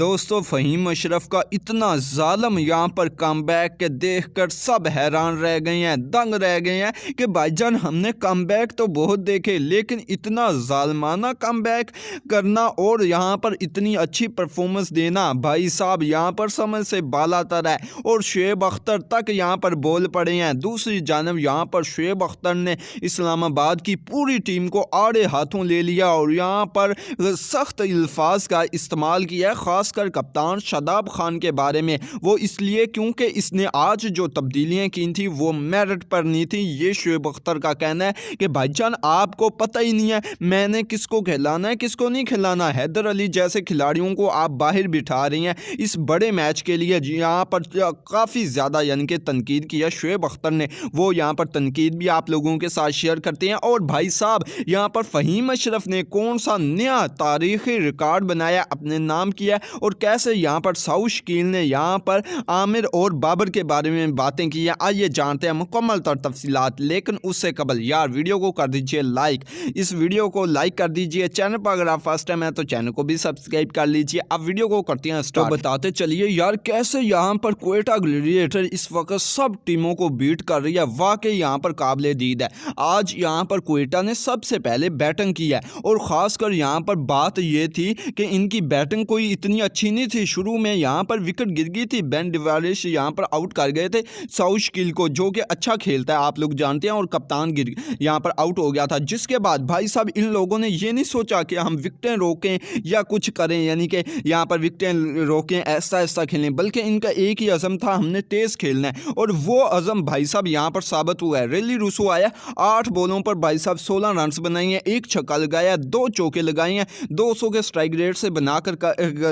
दोस्तों फ़हीम अशरफ का इतना ज़ालिम यहाँ पर कमबैक के देखकर सब हैरान रह गए हैं, दंग रह गए हैं कि भाईजान हमने कमबैक तो बहुत देखे लेकिन इतना ज़ालिमाना कमबैक करना और यहाँ पर इतनी अच्छी परफॉर्मेंस देना भाई साहब यहाँ पर समझ से बालातर है। और शुएब अख्तर तक यहाँ पर बोल पड़े हैं। दूसरी जानब यहाँ पर शुएब अख्तर ने इस्लामाबाद की पूरी टीम को आड़े हाथों ले लिया और यहाँ पर सख्त अल्फाज का इस्तेमाल किया, खासकर कप्तान शादाब खान के बारे में। वो इसलिए क्योंकि इसने आज जो तब्दीलियां की थी वो मेरिट पर नहीं थी। ये शुएब अख्तर का कहना है कि भाईजान आपको पता ही नहीं है मैंने किसको खिलाना है किसको नहीं खिलाना। हैदर अली जैसे खिलाड़ियों को आप बाहर बिठा रही हैं इस बड़े मैच के लिए। यहाँ पर काफ़ी ज़्यादा यानी कि तनकीद किया शुएब अख्तर ने, वो यहाँ पर तनकीद भी आप लोगों के साथ शेयर करते हैं। और भाई साहब यहाँ पर फ़हीम अशरफ ने कौन सा नया तारीखी रिकॉर्ड बनाया, अपने नाम किया और कैसे यहाँ पर साउथ शकील ने यहाँ पर आमिर और बाबर के बारे में बातें की हैं। आइए जानते हैं मुकम्मल तफसीलात। लेकिन उससे कबल यार वीडियो को कर दीजिए लाइक, इस वीडियो को लाइक कर दीजिए। चैनल पर अगर आप फर्स्ट टाइम है तो चैनल को भी सब्सक्राइब कर लीजिए। अब वीडियो को करते हैं स्टार्ट। तो बताते चलिए यार कैसे यहाँ पर क्वेटा ग्लैडिएटर इस वक्त सब टीमों को बीट कर रही है। वाकई यहाँ पर काबिले दीद है। आज यहाँ पर क्वेटा ने सबसे पहले बैटिंग की है और ख़ासकर यहाँ पर बात ये थी कि इनकी बैटिंग कोई इतनी अच्छी नहीं थी। शुरू में यहाँ पर विकेट गिर गई थी, बेन डिविलियर्स यहाँ पर आउट कर गए थे साउथ शकील को जो कि अच्छा खेलता है आप लोग जानते हैं, और कप्तान गिर यहाँ पर आउट हो गया था। जिसके बाद भाई साहब इन लोगों ने ये नहीं सोचा कि हम विकेटें रोकें या कुछ करें, यानी कि यहाँ पर विकेटें रोकें ऐसा ऐसा खेलें, बल्कि इनका एक ही अज़म था हमने तेज़ खेलना है। और वो अज़म भाई साहब यहाँ पर साबित हुआ है। रेली रूसो आया 8 बॉलों पर भाई साहब 16 रन बनाए हैं, 1 छक्का लगाया, 2 चौके लगाए हैं, 200 के स्ट्राइक रेट से बनाकर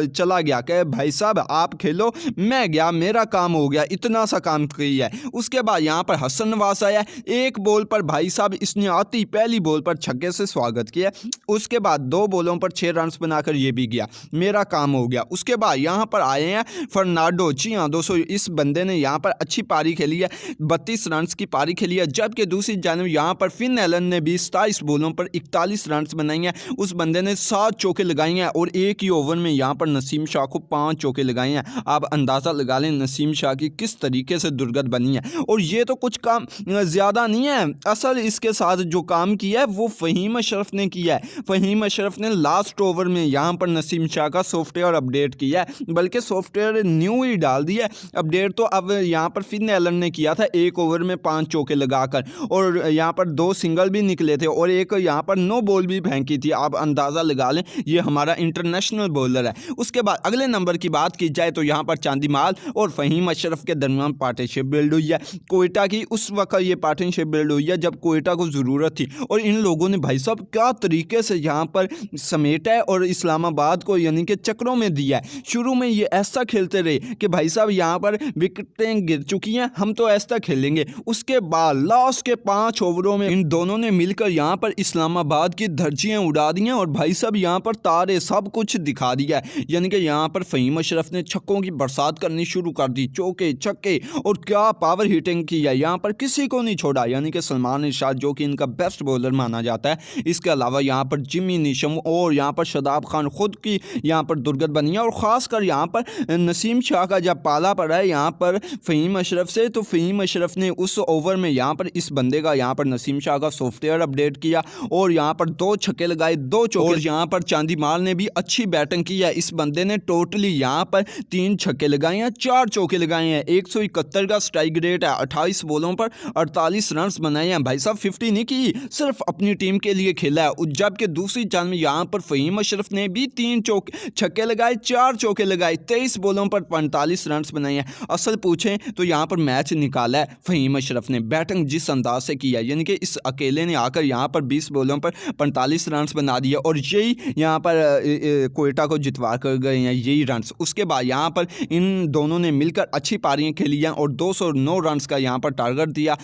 चला गया कि भाई साहब आप खेलो मैं गया मेरा काम हो गया, इतना सा काम किया है। उसके बाद यहाँ पर हसन नवाज आया, 1 बॉल पर भाई साहब इसने आती पहली बॉल पर छक्के से स्वागत किया। उसके बाद 2 बॉलों पर 6 रन बनाकर ये भी गया, मेरा काम हो गया। उसके बाद यहाँ पर आए हैं फर्नांडो। जी हाँ दोस्तों, इस बंदे ने यहाँ पर अच्छी पारी खेली है, 32 रन की पारी खेली है। जबकि दूसरी जानब यहाँ पर फिन एलन ने भी 27 बॉलों पर 41 रन बनाई हैं। उस बंदे ने 7 चौके लगाई हैं और एक ही ओवर में यहाँ पर नसीम शाह को 5 चौके लगाए हैं। आप अंदाज़ा लगा लें नसीम शाह की किस तरीके से दुर्गत बनी है। और ये तो कुछ काम ज़्यादा नहीं है, असल इसके साथ जो काम किया है वो फ़हीम अशरफ ने किया है। फ़हीम अशरफ ने लास्ट ओवर में यहाँ पर नसीम शाह का सॉफ्टवेयर अपडेट किया है, बल्कि सॉफ्टवेयर न्यू ही डाल दिया है, अपडेट तो अब यहाँ पर फिन एलन ने किया था 1 ओवर में 5 चौके लगाकर, और यहाँ पर 2 सिंगल भी निकले थे और एक यहाँ पर नो बॉल भी फेंकी थी। आप अंदाज़ा लगा लें ये हमारा इंटरनेशनल बॉलर है। उसके बाद अगले नंबर की बात की जाए तो यहाँ पर चांदीमाल और फ़हीम अशरफ के दरमियान पार्टनरशिप बिल्ड हुई है कोयटा की। उस वक्त ये पार्टनरशिप बिल्ड हुई है जब कोयटा को ज़रूरत थी, और इन लोगों ने भाई साहब क्या तरीके से यहाँ पर समेटा है और इस्लामाबाद को यानी कि चक्रों में दिया है। शुरू में ये ऐसा खेलते रहे कि भाई साहब यहाँ पर विकेटें गिर चुकी हैं हम तो ऐसा खेलेंगे। उसके बाद लास्ट के 5 ओवरों में इन दोनों ने मिलकर यहाँ पर इस्लामाबाद की धज्जियाँ उड़ा दी हैं और भाई साहब यहाँ पर तारे सब कुछ दिखा दिया है। यानी कि यहाँ पर फ़हीम अशरफ ने छक्कों की बरसात करनी शुरू कर दी, चौके छक्के, और क्या पावर हिटिंग की है, यहाँ पर किसी को नहीं छोड़ा। यानी कि सलमान इरशाद जो कि इनका बेस्ट बॉलर माना जाता है, इसके अलावा यहाँ पर जिमी नीशम और यहाँ पर शादाब खान खुद की यहाँ पर दुर्गत बनी है। और ख़ासकर यहाँ पर नसीम शाह का जब पाला पड़ा है यहाँ पर फ़हीम अशरफ से, तो फ़हीम अशरफ ने उस ओवर में यहाँ पर इस बंदे का यहाँ पर नसीम शाह का सॉफ्टवेयर अपडेट किया और यहाँ पर 2 छक्के लगाए, 2 चौके। और यहाँ पर चांदीमाल ने भी अच्छी बैटिंग की है। इस बंदे ने टोटली यहाँ पर 3 छक्के लगाए हैं, 4 चौके लगाए हैं, 171 का स्ट्राइक रेट है, 28 बॉलों पर 48 रन बनाए हैं। भाई साहब 50 नहीं की, सिर्फ अपनी टीम के लिए खेला है। जबकि दूसरी चांद में यहाँ पर फ़हीम अशरफ ने भी 3 छक्के लगाए, 4 चौके लगाए, 23 बॉलों पर 45 रन बनाए हैं। असल पूछें तो यहाँ पर मैच निकाला है फ़हीम अशरफ ने, बैटिंग जिस अंदाज से किया, यानी कि इस अकेले ने आकर यहाँ पर 20 बॉलों पर 45 रन बना दिया और यही यहाँ पर कोयटा को जितवा कर गए हैं यही रन। उसके बाद यहाँ पर इन दोनों ने मिलकर अच्छी पारियां खेली हैं और 209 रन का यहाँ पर टारगेट दिया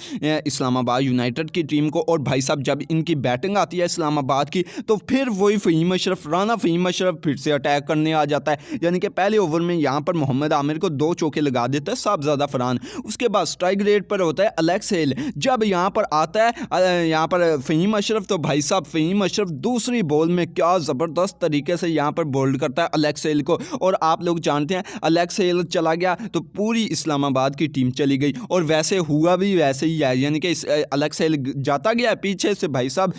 इस्लामाबाद यूनाइटेड की टीम को। और भाई साहब जब इनकी बैटिंग आती है इस्लामाबाद की तो फिर वही फ़हीम अशरफ, राना फ़हीम अशरफ फिर से अटैक करने आ जाता है। यानी कि पहले ओवर में यहाँ पर मोहम्मद आमिर को 2 चौके लगा देता है साहबजादा फरहान। उसके बाद स्ट्राइक रेट पर होता है अलेक्स हेल। जब यहाँ पर आता है यहाँ पर फ़हीम अशरफ, तो भाई साहब फ़हीम अशरफ दूसरी बॉल में क्या ज़बरदस्त तरीके से यहाँ पर बोल्ड करता है अलेक्स हेल हेल को, और आप लोग जानते हैं एलेक्स हेल चला गया तो पूरी इस्लामाबाद की टीम चली गई, और वैसे हुआ भी वैसे ही है, यानी कि एलेक्स हेल जाता गया पीछे से भाई साहब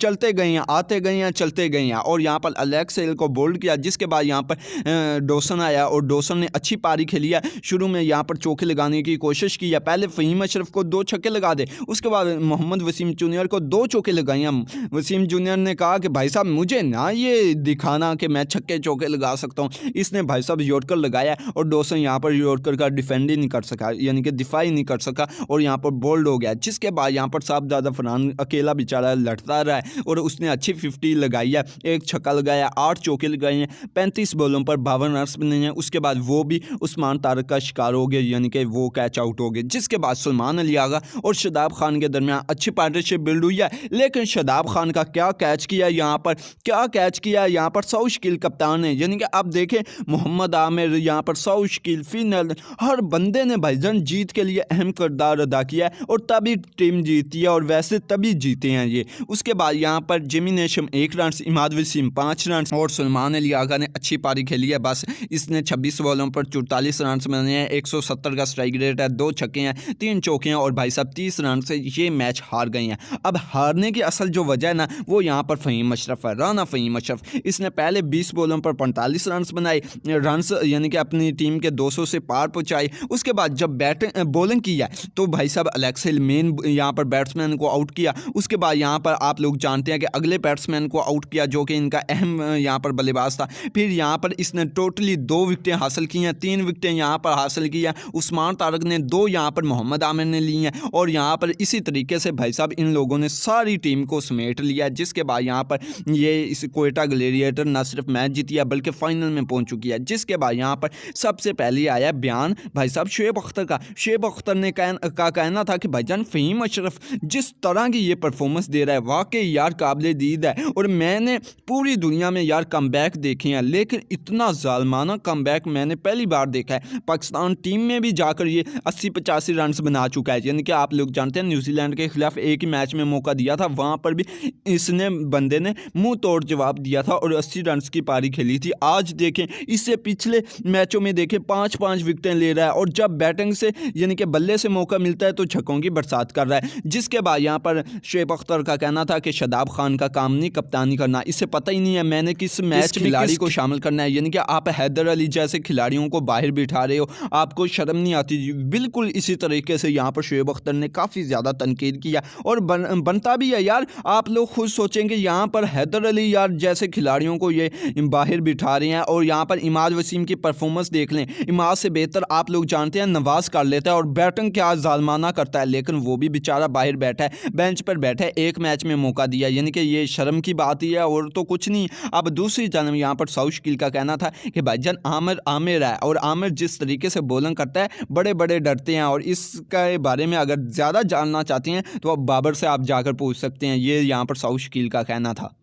चलते गए हैं, आते गए हैं, चलते गए हैं, और यहाँ पर एलेक्स हेल को बोल्ड किया, जिसके बाद यहाँ पर डोसन आया और डोसन ने अच्छी पारी खेली है। शुरू में यहाँ पर चौके लगाने की कोशिश की है, पहले फ़हीम अशरफ को 2 छक्के लगा दे, उसके बाद मोहम्मद वसीम जूनियर को 2 चौके लगाए हैं। वसीम जूनियर ने कहा कि भाई साहब मुझे ना ये दिखाना कि मैं छक्के चौके लगा सकता हूँ। इसने भाई साहब यॉर्कर लगाया और डोसन यहाँ पर यॉर्कर का डिफेंड ही नहीं कर सका, यानी कि दिफा ही नहीं कर सका, और यहाँ पर बोल्ड हो गया। जिसके बाद यहाँ पर साहबजादा फरहान अकेला बेचारा लड़ता रहा है और उसने अच्छी 50 लगाई है, 1 छक्का लगाया, 8 चौके लगाए हैं, 35 बॉलों पर 52 रन बने हैं। उसके बाद वो भी उस्मान तारिक का शिकार हो गया, यानी कि वो कैच आउट हो गए। जिसके बाद सलमान अली आगा और शादाब खान के दरमियान अच्छी पार्टनरशिप बिल्ड हुई है, लेकिन शादाब खान का क्या कैच किया यहाँ पर, क्या कैच किया यहाँ पर सौ शकील कप्तान ने, यानी कि अब देखें मोहम्मद आमिर यहाँ पर 100 शकील फिनल, हर बंदे ने भाईजान जीत के लिए अहम किरदार अदा किया है और तभी टीम जीती है, और वैसे तभी जीते हैं ये। उसके बाद यहाँ पर Jimmy नेशम 1 run, Imad Wasim 5 run और सलमान अली आगा ने अच्छी पारी खेली है। बस इसने 26 बॉलों पर 44 रन बने हैं, 170 का स्ट्राइक रेट है, 2 छक्के हैं, 3 चौके हैं, और भाई साहब 30 रन से ये मैच हार गए हैं। अब हारने की असल जो वजह है ना, वो यहाँ पर फ़हीम अशरफ है, राना फ़हीम अशरफ। इसने पहले 20 बॉलों पर 45 रन बनाए, रन्स यानी कि अपनी टीम के 200 से पार पहुँचाए। उसके बाद जब बॉलिंग की है तो भाई साहब एलेक्स हेल मेन यहाँ पर बैट्समैन को आउट किया। उसके बाद यहाँ पर आप लोग जानते हैं कि अगले बैट्समैन को आउट किया जो कि इनका अहम यहाँ पर बल्लेबाज था। फिर यहाँ पर इसने टोटली 2 विकेटें हासिल की हैं, 3 विकेटें यहाँ पर हासिल की हैं, उस्मान तारिक ने 2 यहाँ पर मोहम्मद आमिर ने ली हैं, और यहाँ पर इसी तरीके से भाई साहब इन लोगों ने सारी टीम को समेट लिया। जिसके बाद यहाँ पर ये इस कोयटा ग्लेडिएटर न सिर्फ मैच जीती है बल्कि फाइनल में पहुँच चुकी है। जिसके बाद यहाँ पर सबसे पहले आया बयान भाई साहब शुएब अख्तर का। शुएब अख्तर ने कहना था कि भाईजान फ़हीम अशरफ जिस तरह की ये परफॉर्मेंस दे रहा है वाकई यार काबिल दीद है, और मैंने पूरी दुनिया में यार कमबैक देखे हैं, लेकिन इतना जालमाना कमबैक मैंने पहली बार देखा है। पाकिस्तान टीम में भी जाकर ये 80-85 रन बना चुका है, यानी कि आप लोग जानते हैं न्यूजीलैंड के खिलाफ एक ही मैच में मौका दिया था, वहाँ पर भी इसने बंदे ने मुंह तोड़ जवाब दिया था और 80 रन की पारी खेली थी। आज देखें इससे पिछले मैचों में देखें 5-5 विकेटें ले रहा है, और जब बैटिंग से यानी कि बल्ले से मौका मिलता है तो छक्कों की बरसात कर रहा है। जिसके बाद यहाँ पर शुएब अख्तर का कहना था कि शादाब खान का काम नहीं कप्तानी करना, इससे पता ही नहीं है मैंने किस मैच खिलाड़ी को शामिल करना है, यानी कि आप हैदर अली जैसे खिलाड़ियों को बाहर बिठा रहे हो, आपको शर्म नहीं आती। बिल्कुल इसी तरीके से यहाँ पर शुएब अख्तर ने काफ़ी ज़्यादा तनकीद किया, और बनता भी है यार। आप लोग खुद सोचेंगे यहाँ पर हैदर अली यार जैसे खिलाड़ियों को ये बाहर बिठा रहे हैं, और यहाँ पर इमाद वसीम की परफॉर्मेंस देख लें, इमाद से बेहतर आप लोग जानते हैं नवाज कर लेता है, और बैटिंग क्या जालमाना करता है, लेकिन वो भी बेचारा बाहर बैठा है, बेंच पर बैठा है, एक मैच में मौका दिया, यानी कि ये शर्म की बात ही है और तो कुछ नहीं। अब दूसरी जानब यहाँ पर सौ शकील का कहना था कि भाईजान आमिर है, और आमिर जिस तरीके से बॉलिंग करता है बड़े बड़े डरते हैं, और इसके बारे में अगर ज़्यादा जानना चाहते हैं तो अब बाबर से आप जाकर पूछ सकते हैं। ये यहाँ पर सौ शकील का कहना था।